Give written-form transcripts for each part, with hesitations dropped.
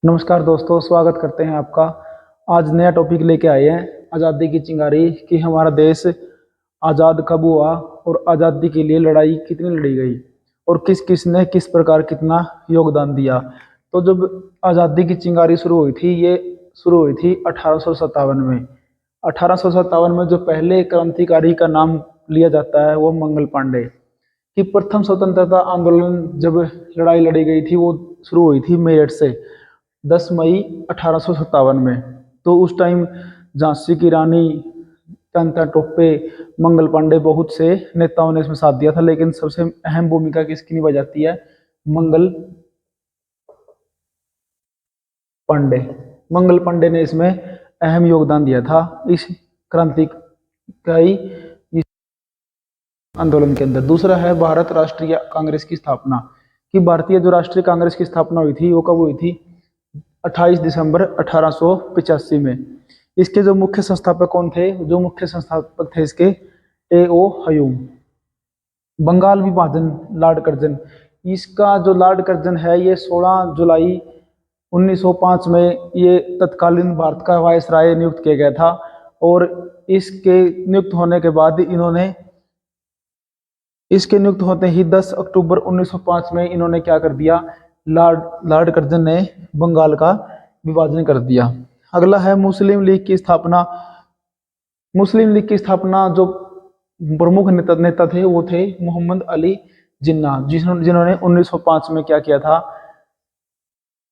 नमस्कार दोस्तों, स्वागत करते हैं आपका। आज नया टॉपिक लेके आए हैं, आज़ादी की चिंगारी। कि हमारा देश आज़ाद कब हुआ और आज़ादी के लिए लड़ाई कितनी लड़ी गई और किस किस ने किस प्रकार कितना योगदान दिया। तो जब आज़ादी की चिंगारी शुरू हुई थी, ये शुरू हुई थी 1857 में। 1857 में जो पहले क्रांतिकारी का नाम लिया जाता है वो मंगल पांडे। कि प्रथम स्वतंत्रता आंदोलन जब लड़ाई लड़ी गई थी वो शुरू हुई थी मेरठ से 10 मई 1857 में। तो उस टाइम झांसी की रानी, तात्या टोपे, मंगल पांडे, बहुत से नेताओं ने इसमें साथ दिया था, लेकिन सबसे अहम भूमिका किसकी निभाई जाती है? मंगल पांडे। मंगल पांडे ने इसमें अहम योगदान दिया था इस क्रांतिकारी इस आंदोलन के अंदर। दूसरा है भारत राष्ट्रीय कांग्रेस की स्थापना। कि भारतीय जो राष्ट्रीय कांग्रेस की स्थापना हुई थी वो कब हुई थी? 28 दिसंबर 1885 में। इसके जो मुख्य संस्थापक कौन थे? जो मुख्य संस्थापक थे इसके, ए ओ हयूम। बंगाल विभाजन, लॉर्ड कर्जन। इसका जो लॉर्ड कर्जन है ये 16 जुलाई 1905 में ये तत्कालीन भारत का वायसराय नियुक्त किया गया था। और इसके नियुक्त होने के बाद इसके नियुक्त होते ही 10 अक्टूबर 1905 में इन्होंने क्या कर दिया? लॉर्ड लॉर्ड कर्जन ने बंगाल का विभाजन कर दिया। अगला है मुस्लिम लीग की स्थापना। मुस्लिम लीग की स्थापना जो प्रमुख नेता थे वो थे मोहम्मद अली जिन्ना, जिन्होंने 1905 में क्या किया था?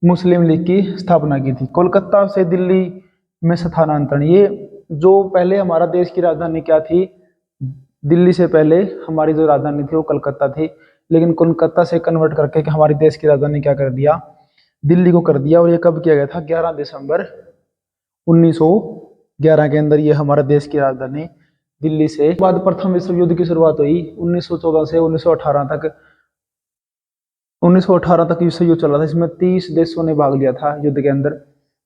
मुस्लिम लीग की स्थापना की थी। कोलकाता से दिल्ली में स्थानांतरण। ये जो पहले हमारा देश की राजधानी क्या थी? दिल्ली से पहले हमारी जो राजधानी थी वो कलकत्ता थी, लेकिन कोलकाता से कन्वर्ट करके कि हमारी देश की राजधानी क्या कर दिया? दिल्ली को कर दिया। और ये कब किया गया था? 11 दिसंबर 1911 के अंदर ये हमारा देश की राजधानी दिल्ली से। बाद प्रथम विश्व युद्ध की शुरुआत हुई 1914 से 1918 तक। 1918 तक विश्व युद्ध चला था, इसमें 30 देशों ने भाग लिया था युद्ध के अंदर।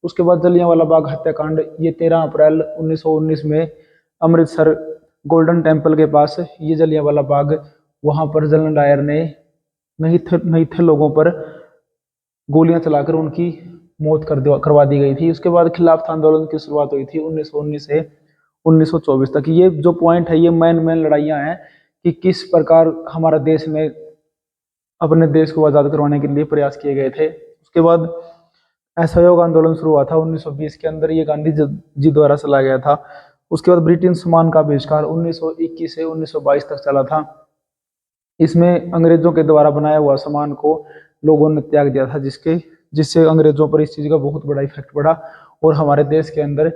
उसके बाद जलियांवाला बाग हत्याकांड, ये 13 अप्रैल 1919 में अमृतसर गोल्डन टेम्पल के पास ये जलियांवाला बाग, वहां पर जनरल डायर ने नहीं थे लोगों पर गोलियां चलाकर उनकी मौत करवा दी गई थी। उसके बाद खिलाफत आंदोलन की शुरुआत हुई थी 1919 से 1924 तक। ये जो पॉइंट है ये मेन लड़ाइयां हैं कि किस प्रकार हमारा देश में अपने देश को आज़ाद करवाने के लिए प्रयास किए गए थे। उसके बाद असहयोग आंदोलन शुरू हुआ था 1920 के अंदर, ये गांधी जी द्वारा चलाया गया था। उसके बाद ब्रिटेन सामान का बहिष्कार 1921 से 1922 तक चला था। इसमें अंग्रेजों के द्वारा बनाया हुआ सामान को लोगों ने त्याग दिया था, जिससे अंग्रेजों पर इस चीज़ का बहुत बड़ा इफेक्ट पड़ा और हमारे देश के अंदर